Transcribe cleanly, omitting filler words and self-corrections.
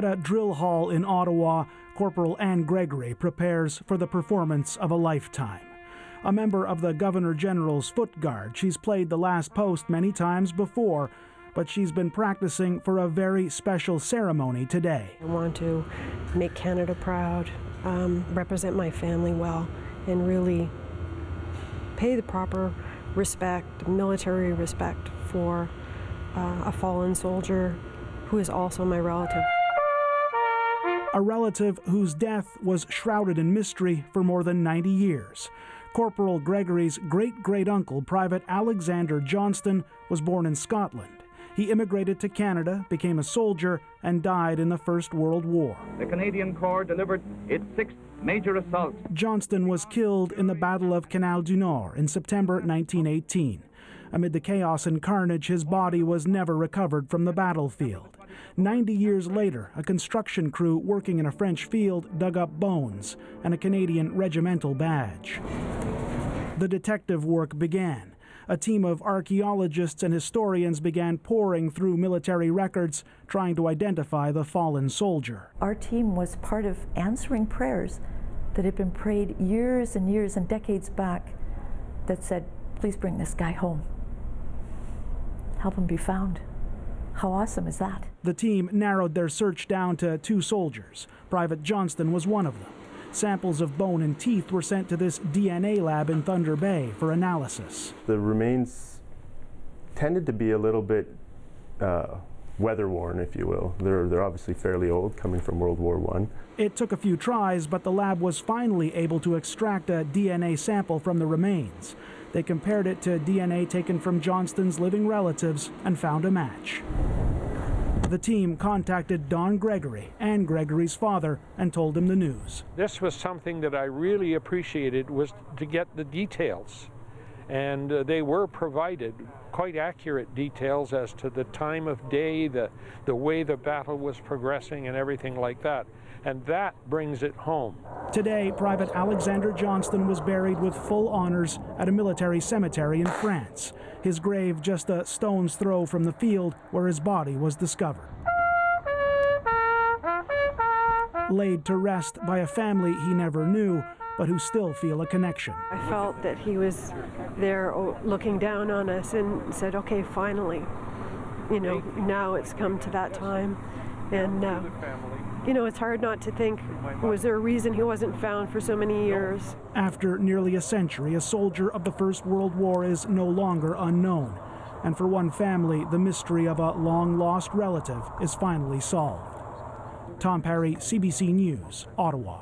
At a drill hall in Ottawa, Corporal Anne Gregory prepares for the performance of a lifetime. A member of the Governor General's Foot Guard, she's played the last post many times before, but she's been practicing for a very special ceremony today. I want to make Canada proud, represent my family well, and really pay the proper respect, military respect for a fallen soldier who is also my relative. A relative whose death was shrouded in mystery for more than 90 years. Corporal Gregory's great-great-uncle, Private Alexander Johnston, was born in Scotland. He immigrated to Canada, became a soldier, and died in the First World War. The Canadian Corps delivered its 6th major assault. Johnston was killed in the Battle of Canal du Nord in September 1918. Amid the chaos and carnage, his body was never recovered from the battlefield. 90 years later, a construction crew working in a French field dug up bones and a Canadian regimental badge. The detective work began. A team of archaeologists and historians began poring through military records, trying to identify the fallen soldier. Our team was part of answering prayers that had been prayed years and years and decades back that said, please bring this guy home. Help him be found. How awesome is that? The team narrowed their search down to 2 soldiers. Private Johnston was one of them. Samples of bone and teeth were sent to this DNA lab in Thunder Bay for analysis. The remains tended to be a little bit weather-worn, if you will. They're obviously fairly old, coming from World War I. It took a few tries, but the lab was finally able to extract a DNA sample from the remains. They compared it to DNA taken from Johnston's living relatives and found a match. The team contacted Don Gregory, Anne Gregory's father, and told him the news. This was something that I really appreciated, was to get the details. And they were provided quite accurate details as to the time of day, the way the battle was progressing and everything like that. And that brings it home. Today, Private Alexander Johnston was buried with full honors at a military cemetery in France. His grave just a stone's throw from the field where his body was discovered. Laid to rest by a family he never knew, but who still feel a connection. I felt that he was there looking down on us and said, okay, finally, you know, now it's come to that time. And you know, it's hard not to think, was there a reason he wasn't found for so many years? After nearly a century, a soldier of the First World War is no longer unknown. And for one family, the mystery of a long-lost relative is finally solved. Tom Perry, CBC News, Ottawa.